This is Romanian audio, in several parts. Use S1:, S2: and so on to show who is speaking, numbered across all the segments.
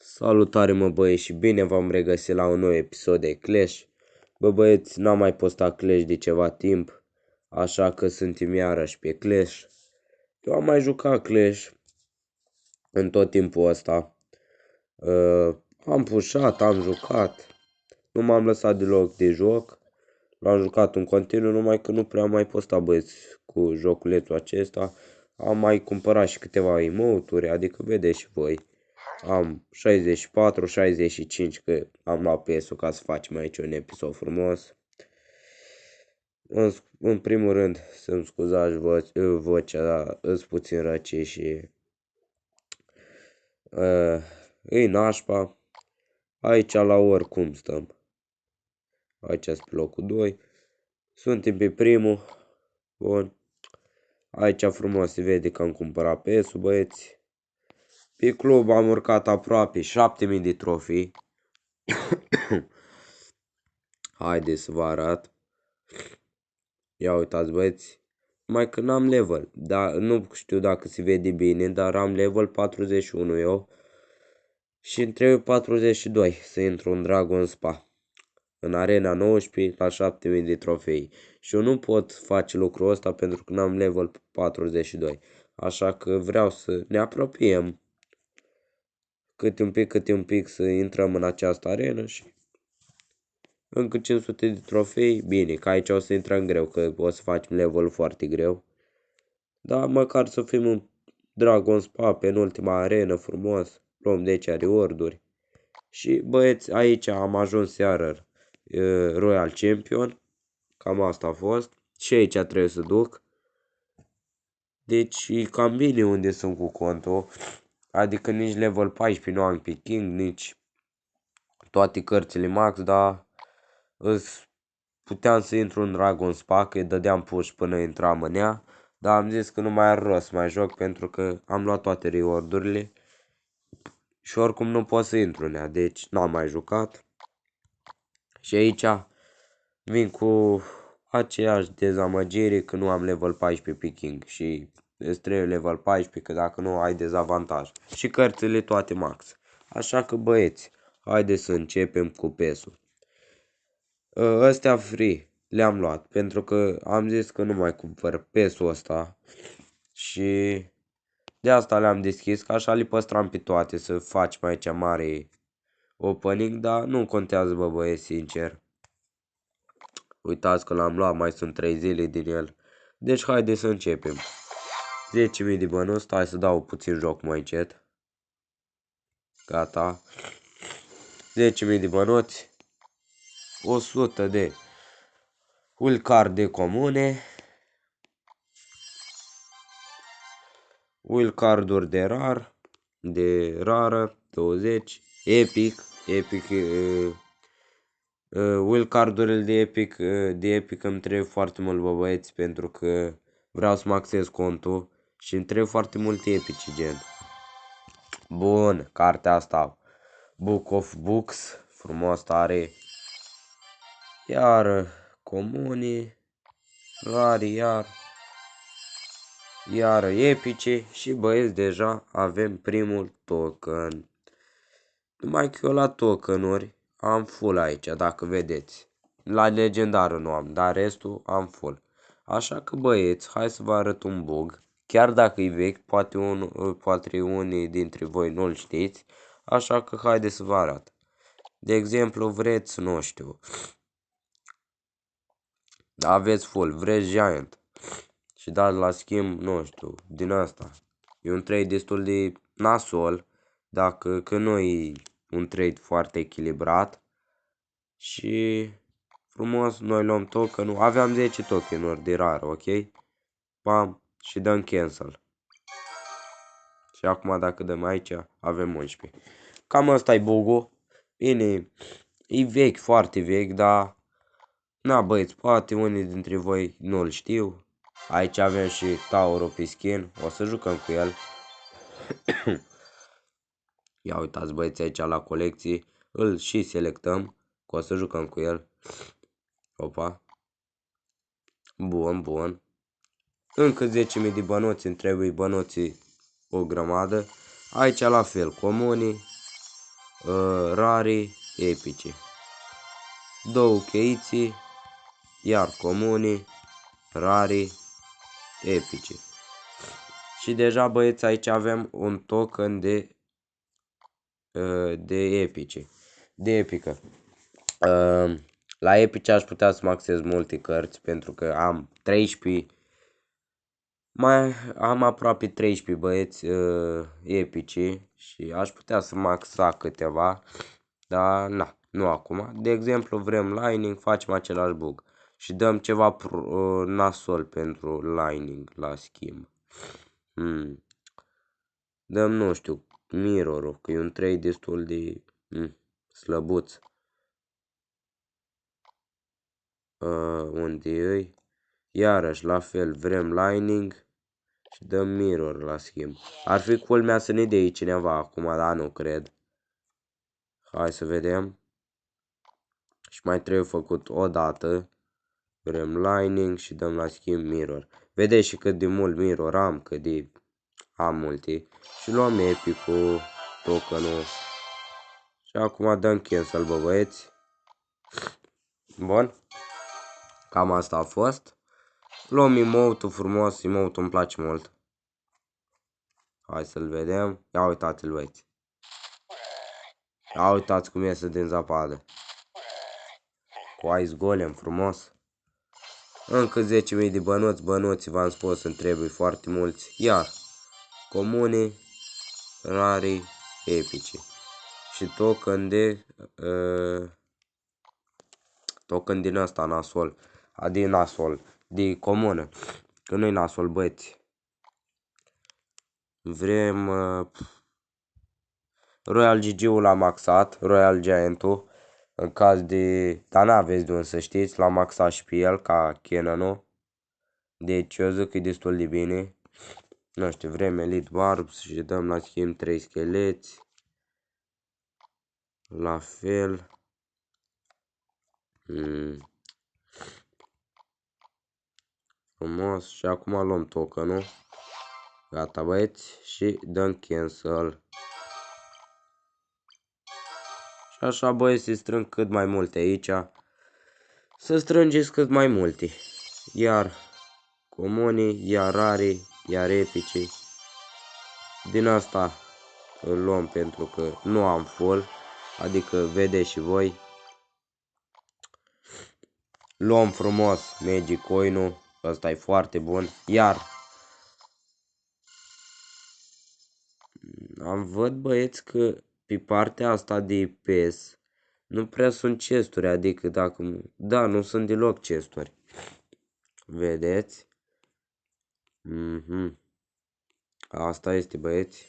S1: Salutare mă băieți și bine v-am regăsit la un nou episod de Clash. Bă băieți, n-am mai postat Clash de ceva timp, așa că suntem iarăși pe Clash. Eu am mai jucat Clash în tot timpul ăsta. Am pușat, am jucat, nu m-am lăsat deloc de joc. L-am jucat în continuu, numai că nu prea am mai postat băieți cu joculețul acesta. Am mai cumpărat și câteva emote-uri, adică vedeți și voi. Am 64, 65 că am luat PS-ul ca să facem aici un episod frumos. În primul rând să-mi scuzați vocea, dar îs puțin răce și îi nașpa. Aici la oricum stăm. Aici sunt pe locul 2. Suntem pe primul. Bun. Aici frumos se vede că am cumpărat PS-ul, băieți. Pe club am urcat aproape 7000 de trofei. Haideți să vă arăt. Ia uitați băieți. Mai că n-am level. Dar nu știu dacă se vede bine, dar am level 41 eu. Și îmi trebuie 42 să intru în Dragon Spa. În arena 19 la 7000 de trofei. Și eu nu pot face lucrul ăsta pentru că n-am level 42. Așa că vreau să ne apropiem câte un pic să intrăm în această arenă și încă 500 de trofei. Bine, că aici o să intrăm greu, că o să facem level foarte greu. Dar măcar să fim în Dragon Spa, penultima arenă, frumos. Luăm 10 reward-uri. Și băieți, aici am ajuns iară Royal Champion. Cam asta a fost. Și aici trebuie să duc. Deci e cam bine unde sunt cu contul. Adică nici level 14 nu am pe King, nici toate cărțile max, dar puteam să intru în Dragon Spa, că îi dădeam push până intram în ea. Dar am zis că nu mai are rost să mai joc pentru că am luat toate reward-urile. Și oricum nu pot să intru în ea, deci n-am mai jucat. Și aici vin cu aceeași dezamăgire că nu am level 14 pe King. Și îți trebuie level 14, că dacă nu ai dezavantaj. Și cărțile toate max. Așa că băieți, haideți să începem cu PES-ul. Ăstea free le-am luat pentru că am zis că nu mai cumpăr PES-ul ăsta. Și de asta le-am deschis, că așa le păstram pe toate să faci mai aici mare opening, dar nu contează, bă băieți, sincer. Uitați că l-am luat, mai sunt 3 zile din el. Deci haide să începem. 10.000 de bănuți, stai să dau puțin joc mai încet. Gata. 10.000 de bănuți. 100 de wildcard de comune. Wildcard-uri de rară, 20. Epic. Wildcard-urile de Epic îmi trebuie foarte mult, bă băieți, pentru că vreau să maxez contul și îmi trebuie foarte multe epici, gen. Bun, cartea asta, Book of Books, frumos tare. Iar comunii, rari, iar epice și băieți, deja avem primul token. Numai că eu la tokenuri am full aici, dacă vedeți. La legendarul nu am, dar restul am full. Așa că băieți, hai să vă arăt un bug. Chiar dacă e vechi, poate unii dintre voi nu-l știți. Așa că haideți să vă arăt. De exemplu, vreți, nu știu, aveți full, vreți Giant. Și dați la schimb, nu știu, din asta. E un trade destul de nasol, dacă că nu e un trade foarte echilibrat. Și frumos, noi luăm tokenul. Aveam 10 tokenuri de rar, ok? Pam, și dăm cancel. Și acum dacă dăm aici, avem 11. Cam asta e bug-ul. Bine, e vechi, foarte vechi, dar na băieți, poate unii dintre voi nu-l știu. Aici avem și Tauro pe skin, o să jucăm cu el. Ia uitați băieți aici la colecții, îl și selectăm, că o să jucăm cu el. Opa. Bun. Încă 10.000 de bănuți, îmi trebuie bănuții o grămadă. Aici la fel, comunii. rari, epici. Două cheiții, iar comuni, rari, epici. Și deja, băieți, aici avem un token de epici. De epică. La epice aș putea să mă acces multe cărți pentru că am 13. Am aproape 13 băieți epici și aș putea să maxa câteva, dar na, nu acum. De exemplu, vrem lining, facem același bug și dăm ceva nasol pentru lining la schimb. Dăm, nu știu, mirror-ul, că e un 3 destul de slăbuț. Unde e? Iarăși, la fel, vrem lining și dăm mirror la schimb. Ar fi culmea să ne dea cineva acum, dar nu cred. Hai să vedem. Și mai trebuie făcut o dată. Vrem lining și dăm la schimb mirror. Vedeți și cât de mult mirror am, cât de am multe. Și luăm epic-ul, token-ul. Și acum dăm cancel, bă băieți. Bun. Cam asta a fost. Luăm emote-ul frumos, emote-ul îmi place mult. Hai să-l vedem. Ia uitați-l, băieți. Ia uitați cum iese din zapadă. Cu Ice Golem frumos. Încă 10.000 de bănuți. Bănuți v-am spus, îmi trebuie foarte mulți. Iar comune, rari, epice. Și token de token din ăsta nasol. Adică nasol. De comună. Că nu-i nasol, băieți. Vrem Royal GG-ul l-am maxat. Royal Giant-ul. În caz de... Dar n-aveți de unde să știți. L-am maxat și pe el ca Canon-ul. Deci eu zic că e destul de bine. Nu știu, vrem Elite Barbs și dăm la schimb 3 scheleți. La fel. Frumos. Și acum luăm token-ul. Gata, băieți. Și dăm cancel. Și așa, băieți, se strâng cât mai multe aici. Să strângeți cât mai multe. Iar comuni, iar rari, iar epici. Din asta îl luăm pentru că nu am full. Adică vedeți și voi. Luăm frumos Magic Coin-ul. Ăsta e foarte bun. Iar am văd, băieți, că pe partea asta de PES nu prea sunt chesturi. Adică dacă... Da, nu sunt deloc chesturi. Vedeți? Asta este, băieți.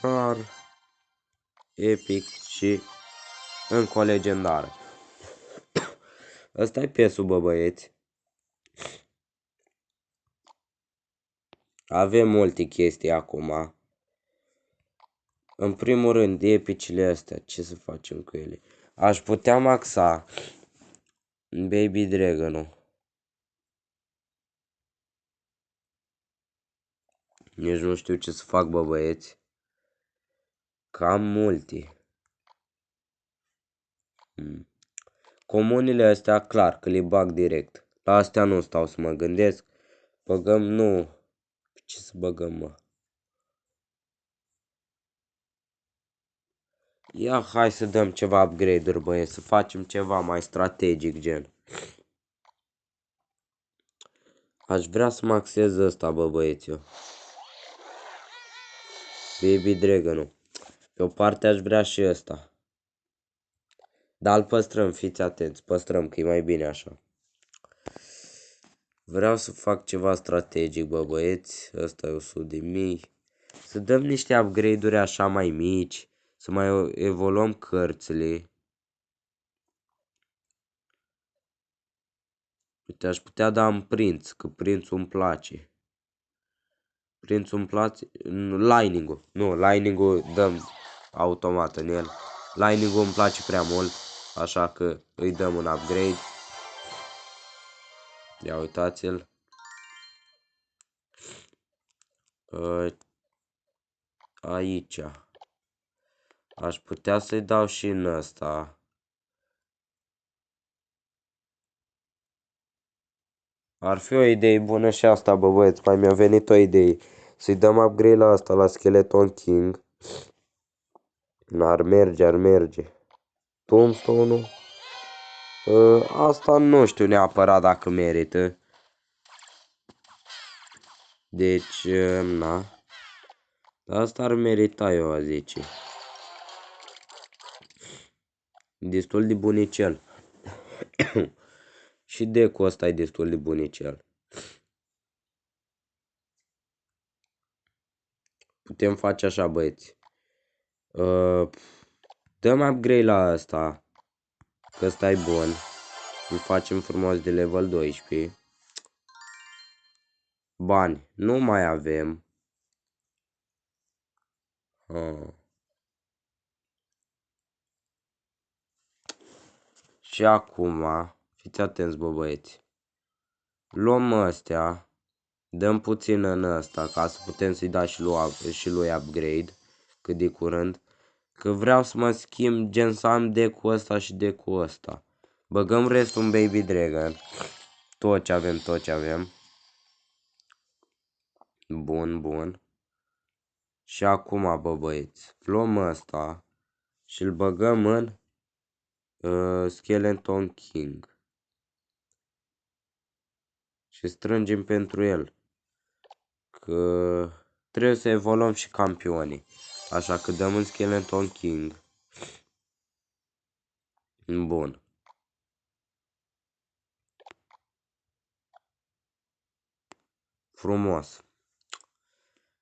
S1: Rar, epic și încă o legendară. Ăsta e PES-ul, bă, băieți. Avem multe chestii acum. În primul rând, epicile astea, ce să facem cu ele? Aș putea maxa Baby Dragon-ul. Nici nu știu ce să fac, bă, băieți. Cam multe. Comunile astea, clar, că le bag direct. La astea nu stau să mă gândesc. Băgăm, nu. Ce să băgăm, mă? Ia, hai să dăm ceva upgrade-uri, băieți. Să facem ceva mai strategic, gen. Aș vrea să maxez ăsta, bă, băieți, eu. Baby Dragon-ul. Pe o parte aș vrea și ăsta. Dar îl păstrăm, fiți atenți. Păstrăm, că e mai bine așa. Vreau să fac ceva strategic, bă, băieți. Ăsta e 100.000. Să dăm niște upgrade-uri așa mai mici. Să mai evoluăm cărțile. Uite, aș putea da în prinț, că prințul îmi place. Prințul îmi place. Lining-ul. Nu, lining-ul dăm automat în el. Lining-ul îmi place prea mult. Așa că îi dăm un upgrade. Ia uitați-l. Aici. Aș putea să-i dau și în ăsta. Ar fi o idee bună și asta, bă, băieți. Mai mi-a venit o idee. Să-i dăm upgrade la asta, la Skeleton King. Ar merge, ar merge. Tombstone-ul. Asta nu știu neapărat dacă merită. Deci, na. Asta ar merita, eu a zice. Destul de bunicel. Și decul ăsta e destul de bunicel. Putem face așa, băieți. Dăm upgrade la asta. Că ăsta e bun. Îl facem frumos de level 12. Bani. Nu mai avem. Și acum, fiți atenți, bă, băieți. Luăm astea. Dăm puțin în ăsta ca să putem să-i da și lui upgrade cât de curând. Că vreau să mă schimb gen să am deck-ul ăsta și deck-ul ăsta. Băgăm restul în Baby Dragon. Tot ce avem, tot ce avem. Bun, bun. Și acum, bă, băieți, luăm ăsta și îl băgăm în Skeleton King. Și strângem pentru el. Că trebuie să evoluăm și campionii. Așa că dăm în Skeleton King. Bun. Frumos.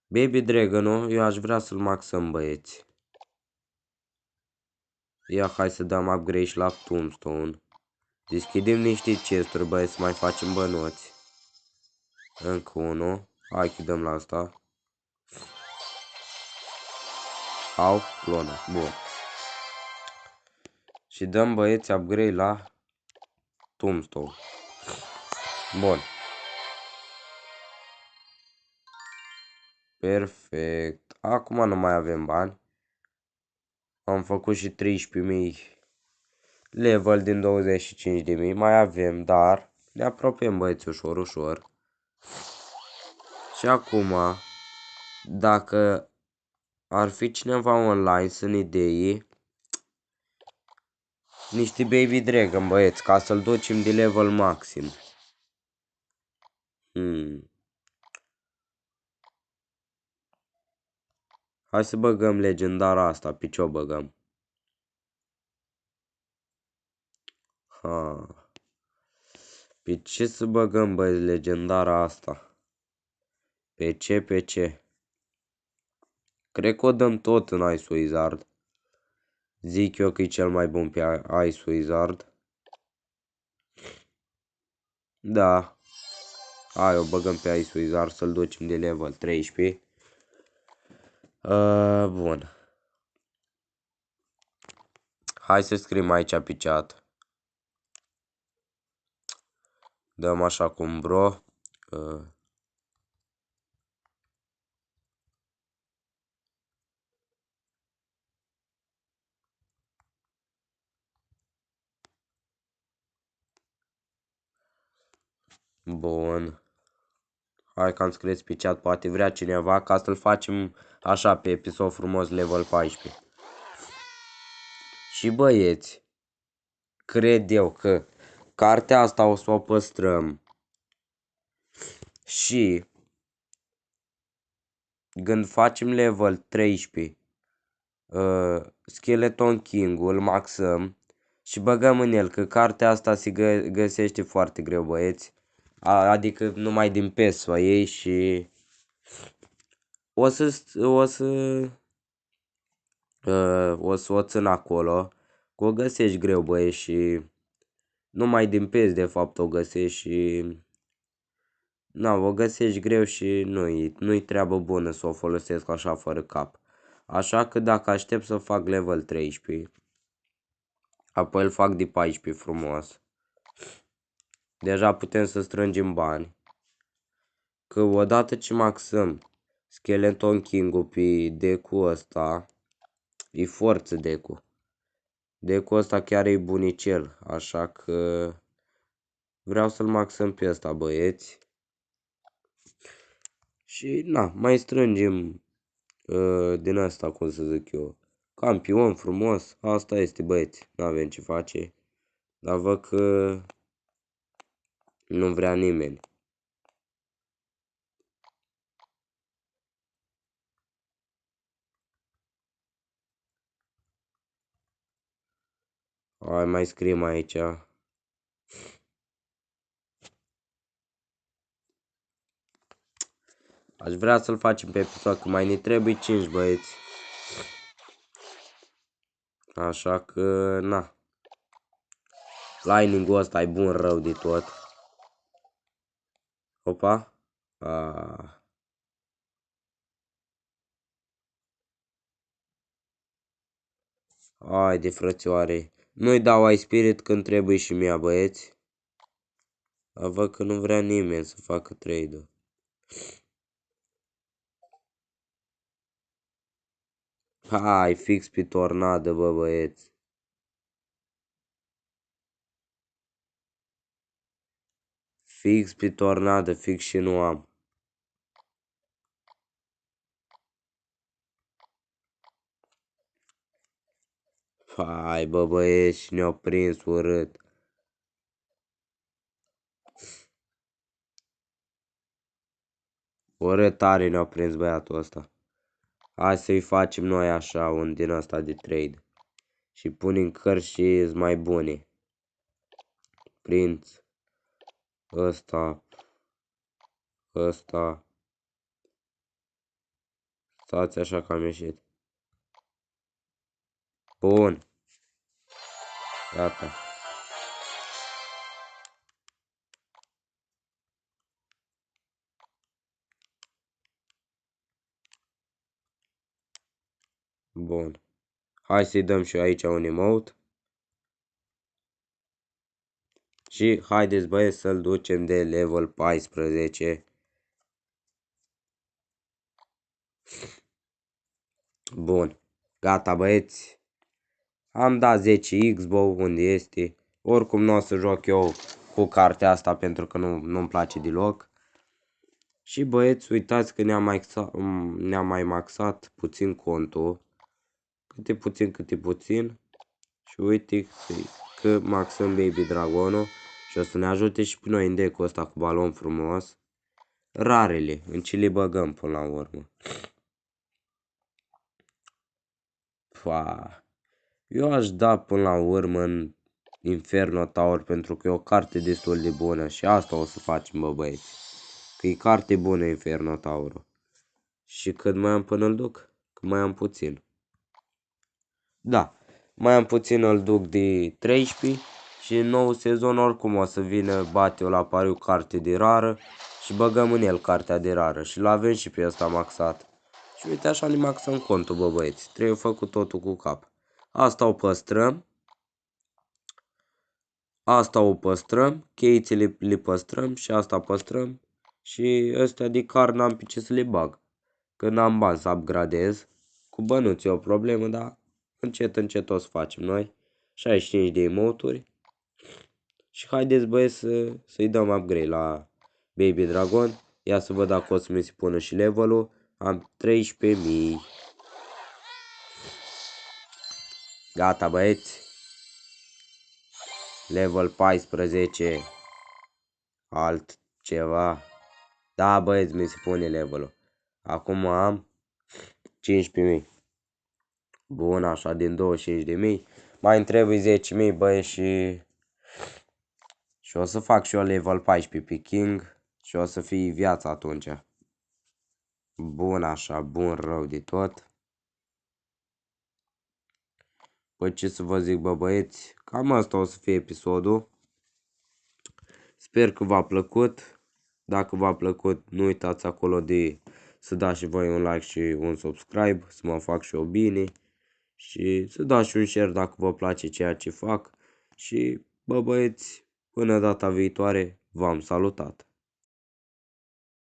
S1: Baby Dragon-ul, eu aș vrea să-l maxăm, băieți. Ia, hai să dăm upgrade și la Tombstone. Deschidem niște chesturi, băieți, să mai facem bănuți. Încă unul. Hai că dăm la asta. Au, clonă. Bun. Și dăm, băieți, upgrade la Tombstone. Bun. Perfect. Acum nu mai avem bani. Am făcut și 13.000 level din 25.000. Mai avem, dar ne apropiem, băieți, ușor, ușor. Și acum, dacă ar fi cineva online să-mi idei niște Baby Dragon, băieți, ca să-l ducem de level maxim. Hai să băgăm legendara asta, pe ce o băgăm? Pe ce să băgăm, băieți, legendara asta? Pe ce, pe ce? Cred că o dăm tot în Ice Wizard. Zic eu că e cel mai bun pe Ice Wizard. Da. Hai, o băgăm pe Ice Wizard să-l ducem de level 13. Bun. Hai să scriem aici pe chat. Dăm așa cum bro. Bun. Hai că am scris pe chat, poate vrea cineva ca să-l facem așa pe episod frumos level 14. Și băieți, cred eu că cartea asta o să o păstrăm. Și când facem level 13, Skeleton King-ul îl maxăm și băgăm în el, că cartea asta se găsește foarte greu, băieți. Adică numai din PES o iei și o să o țin acolo. Că o găsești greu, băieți, și numai din PES de fapt o găsești și na, o găsești greu și nu-i treabă bună să o folosesc așa fără cap. Așa că dacă aștept să fac level 13, apoi îl fac de 14 frumos. Deja putem să strângem bani. Că odată ce maxăm Skeleton King-ul pe deck-ul ăsta, E forță decu. Decu ăsta chiar e bunicel, așa că vreau să-l maxăm pe ăsta, băieți. Și na, mai strângem din asta, cum să zic eu, campion frumos. Asta este, băieți, n-avem ce face. Dar văd că nu vrea nimeni. Hai, mai scriem aici. Aș vrea să-l facem pe episod, că mai ne trebuie 5, băieți. Așa că, na. Lightning-ul ăsta e bun rău de tot. Opa. Hai de frățioare. Nu-i dau Ice Spirit când trebuie și mie, băieți. Dar văd că nu vrea nimeni să facă trade-ul. Hai, fix pe tornadă, bă, băieți. Fix pe tornadă, fix și nu am. Hai, bă, băieți, și ne-au prins urât. Urât tare ne-au prins băiatul ăsta. Hai să-i facem noi așa, un din ăsta de trade. Și punem cărți și mai bune. Prinț. Ăsta. Ăsta. Stați așa că am ieșit. Bun. Gata. Bun. Hai să-i dăm și aici un emote. Și haideți, băieți, să-l ducem de level 14. Bun. Gata, băieți. Am dat 10 X-Bow, unde este. Oricum nu o să joc eu cu cartea asta pentru că nu-mi place deloc. Și băieți, uitați că ne-am mai maxat puțin contul. Câte puțin. Și uite că maxăm Baby Dragonul. Și o să ne ajute și pe noi în deck-ul ăsta cu balon frumos. Rarele, în ce le băgăm până la urmă. Pua. Eu aș da până la urmă în Inferno Tower pentru că e o carte destul de bună. Și asta o să facem, bă, băieți. Că e carte bună Inferno Tower. Și cât mai am până îl duc? Că mai am puțin. Da, mai am puțin, îl duc de 13 și în nou sezon oricum o să vină Bateo la pariu carte de rară și băgăm în el cartea de rară și l-avem și pe ăsta maxat. Și uite așa ne maxăm contul, bă, băieți, trebuie făcut totul cu cap. Asta o păstrăm. Asta o păstrăm, cheițele le păstrăm și asta păstrăm. Și ăstea de car n-am pe ce să le bag. Că n-am bani să upgradez. Cu bănuți e o problemă, dar încet, încet o să facem noi. 65 de emoturi. Și haideți, băieți, să-i dăm upgrade la Baby Dragon. Ia să văd dacă o să mi se pună și levelul. Am 13.000. Gata, băieți. Level 14. Altceva. Da, băieți, mi se pune levelul. Acum am 15.000. Bun, așa, din 25.000. Mai îmi trebuie 10.000, băieți, și o să fac și eu level 14 pe King. Și o să fie viața atunci. Bun, așa, bun, rău de tot. Păi ce să vă zic, bă, băieți, cam asta o să fie episodul. Sper că v-a plăcut. Dacă v-a plăcut, nu uitați acolo de să dați și voi un like și un subscribe, să mă fac și eu bine. Și să dați și un share dacă vă place ceea ce fac. Și, bă, băieți, până data viitoare, v-am salutat.